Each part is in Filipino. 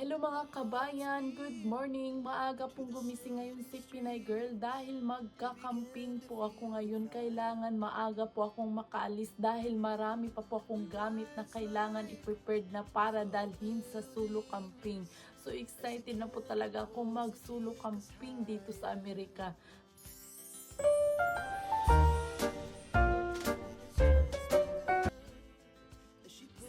Hello mga kabayan, good morning. Maaga pong gumising ngayon si Pinay Girl dahil magkakamping po ako ngayon. Kailangan maaga po akong makaalis dahil marami pa po akong gamit na kailangan i-prepared na para dalhin sa sulo camping. So excited na po talaga akong magsulo camping dito sa Amerika.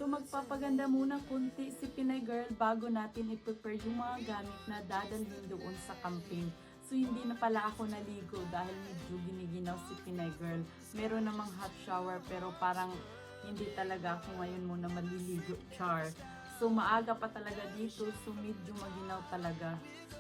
So magpapaganda muna kunti si Pinay Girl bago natin i-prepare yung mga gamit na dadalhin doon sa camping. So hindi na pala ako naligo dahil medyo giniginaw si Pinay Girl. Meron namang hot shower pero parang hindi talaga ako ngayon muna maliligo, char. So maaga pa talaga dito, so medyo maginaw talaga. So,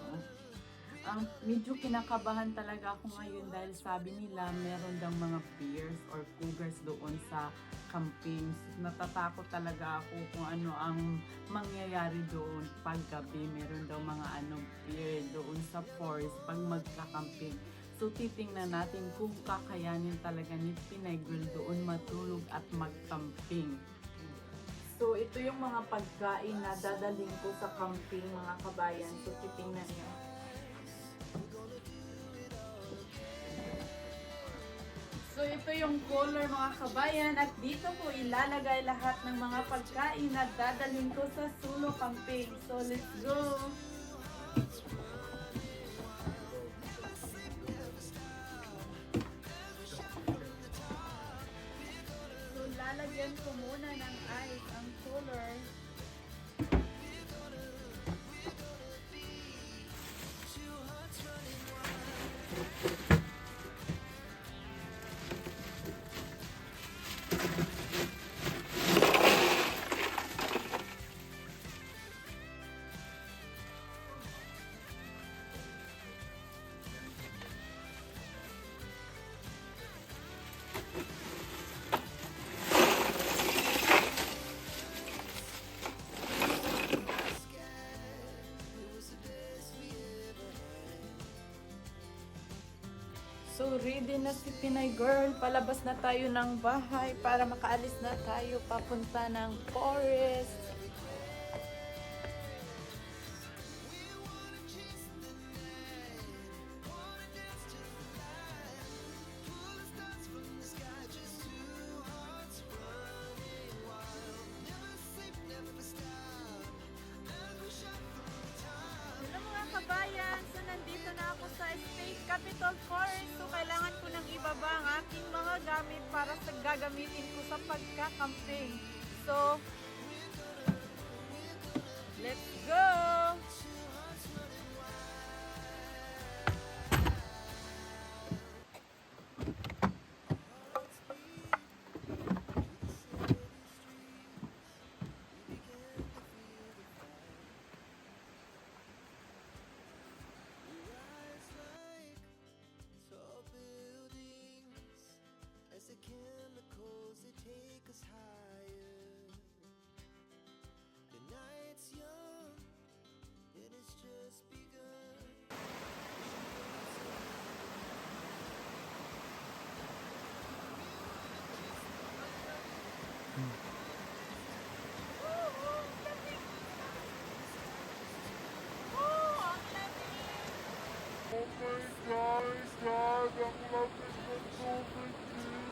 medyo kinakabahan talaga ako ngayon dahil sabi nila meron daw mga bears or cougars doon sa camping. Natatakot talaga ako kung ano ang mangyayari doon pag gabi. Meron daw mga bear doon sa forest pag magka-camping. So titingnan natin kung kakayanin talaga ni Pinay Girl doon matulog at mag-camping. So ito yung mga pagkain na dadaling ko sa camping mga kabayan. So titingnan niyo. So ito yung color mga kabayan at dito ko ilalagay lahat ng mga pagkain na dadalhin ko sa sulo camping. So let's go! So lalagyan ko muna ng ice ang color. So ready na si Pinay Girl. Palabas na tayo ng bahay para makaalis na tayo papunta ng forest. Hello mga kabayan! So nandito na ako sa State Capitol Forest. So kailangan ko nang ibaba ang aking mga gamit para sa gagamitin ko sa pagka-camping. So, let's go! The chemicals that take us higher. The night's young and it's just begun. Oh my God, ang lapit ng tubig dito.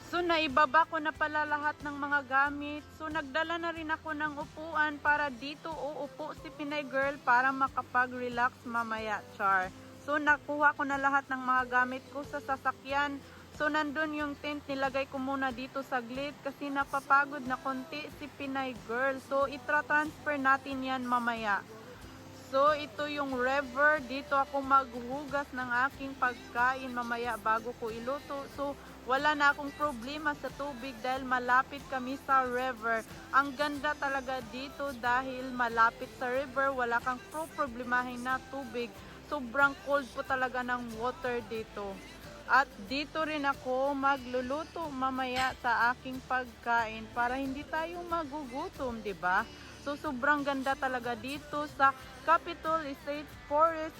So naibaba ko na pala lahat ng mga gamit. So nagdala na rin ako ng upuan para dito uupo si Pinay Girl para makapag-relax mamaya, char. So nakuha ko na lahat ng mga gamit ko sa sasakyan. So nandun yung tent, nilagay ko muna dito saglit kasi napapagod na konti si Pinay Girl. So itra-transfer natin yan mamaya. So ito yung river, dito ako maghuhugas ng aking pagkain mamaya bago ko iluto. So wala na akong problema sa tubig dahil malapit kami sa river. Ang ganda talaga dito dahil malapit sa river, wala kang problemahin na tubig. Sobrang cold po talaga ng water dito. At dito rin ako magluluto mamaya sa aking pagkain para hindi tayo magugutom, 'di ba? So sobrang ganda talaga dito sa Capitol State Forest.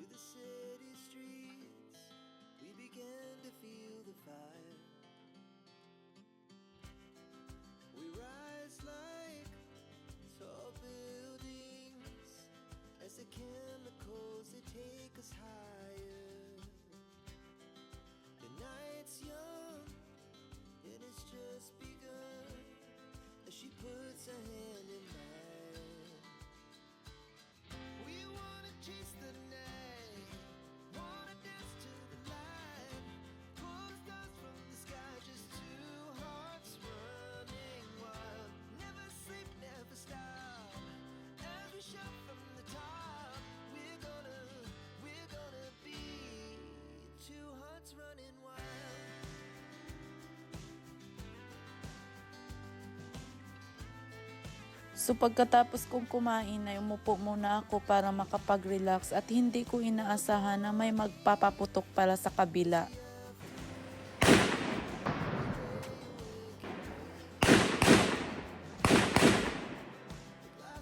through the city streets, we began to feel the fire. We rise like tall buildings as the chemicals they take us higher. The night's young and it's just begun as she puts her hand in mine. We wanna chase the night, wanna dance to the light, pull the stars from the sky, just two hearts running wild. Never sleep, never stop, as we shout from the top. We're gonna be two hearts running wild. So pagkatapos kong kumain ay umupo muna ako para makapag-relax at hindi ko inaasahan na may magpapaputok pala sa kabila.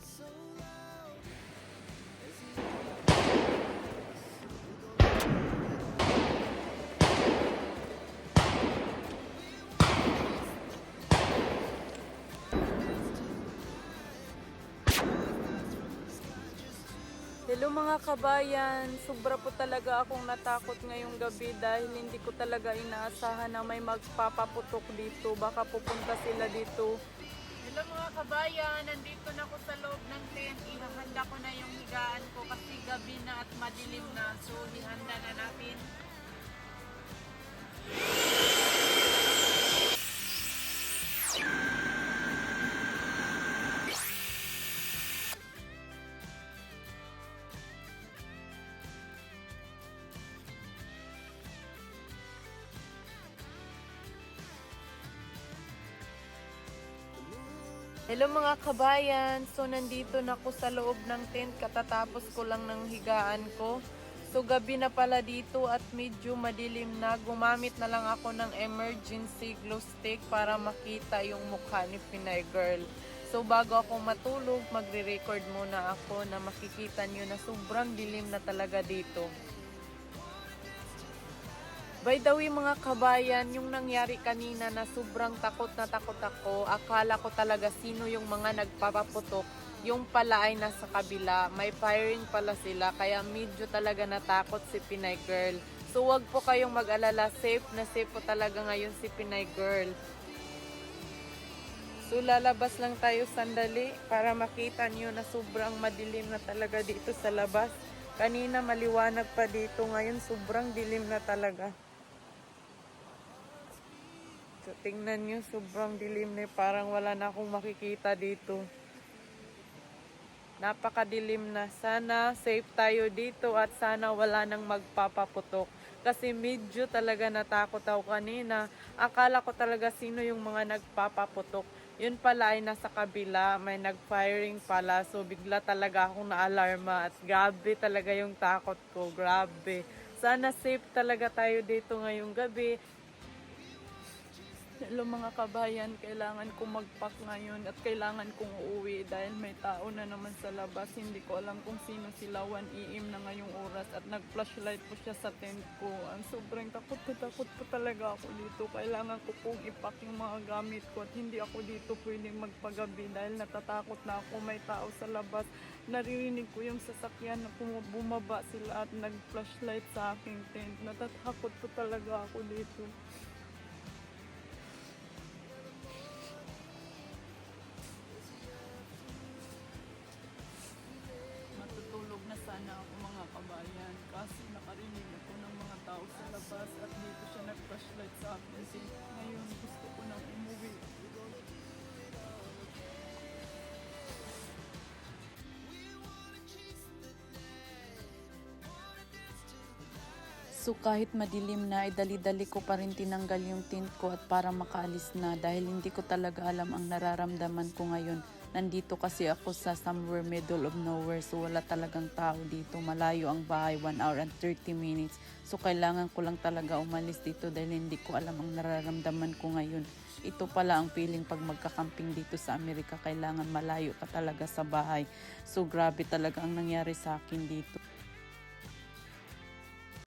So loud as the Hello mga kabayan, sobra po talaga akong natakot ngayong gabi dahil hindi ko talaga inaasahan na may magpapaputok dito. Baka pupunta sila dito. Hello mga kabayan, nandito na ako sa loob ng tent. Ihahanda ko na yung higaan ko kasi gabi na at madilim na. So ihanda na natin. Hello mga kabayan, so nandito na ako sa loob ng tent katatapos ko lang ng higaan ko. So gabi na pala dito at medyo madilim na, gumamit na lang ako ng emergency glow stick para makita yung mukha ni Pinay Girl. So bago ako matulog, magre-record muna ako na makikita nyo na sobrang dilim na talaga dito. By the way mga kabayan, yung nangyari kanina na sobrang takot na takot ako, akala ko talaga sino yung mga nagpapaputok, yung pala ay nasa kabila, may firing pala sila, kaya medyo talaga natakot si Pinay Girl. So wag po kayong mag-alala, safe na safe po talaga ngayon si Pinay Girl. So lalabas lang tayo sandali para makita nyo na sobrang madilim na talaga dito sa labas. Kanina maliwanag pa dito, ngayon sobrang dilim na talaga. So, tingnan nyo, sobrang dilim na, parang wala na akong makikita dito. Napakadilim na. Sana safe tayo dito at sana wala nang magpapaputok. Kasi medyo talaga natakot ako kanina. Akala ko talaga sino yung mga nagpapaputok. Yun pala ay nasa kabila, may nag-firing pala. So bigla talaga akong naalarma at grabe talaga yung takot ko. Grabe. Sana safe talaga tayo dito ngayong gabi. Hello mga kabayan, kailangan kong mag-pack ngayon at kailangan kong uuwi dahil may tao na naman sa labas. Hindi ko alam kung sino sila, 1 AM na ngayong oras at nag-flashlight po siya sa tent ko. Ang sobrang takot po talaga ako dito. Kailangan ko pong ipack yung mga gamit ko at hindi ako dito pwedeng magpagabi dahil natatakot na ako, may tao sa labas. Naririnig ko yung sasakyan na bumaba sila at nag-flashlight sa aking tent. Natatakot po talaga ako dito. Matutulog na sana ako mga kabayan kasi nakarinig ako ng mga tao sa labas at dito siya nag-flashlight sa akin. Ngayon gusto ko nang umuwi. So kahit madilim na, ay dali-dali ko pa rin tinanggal yung tint ko at para makaalis na dahil hindi ko talaga alam ang nararamdaman ko ngayon. Nandito kasi ako sa somewhere middle of nowhere, so wala talagang tao dito. Malayo ang bahay, 1 hour and 30 minutes. So kailangan ko lang talaga umalis dito dahil hindi ko alam ang nararamdaman ko ngayon. Ito pala ang feeling pag magkakamping dito sa Amerika, kailangan malayo ka talaga sa bahay. So grabe talaga ang nangyari sa akin dito.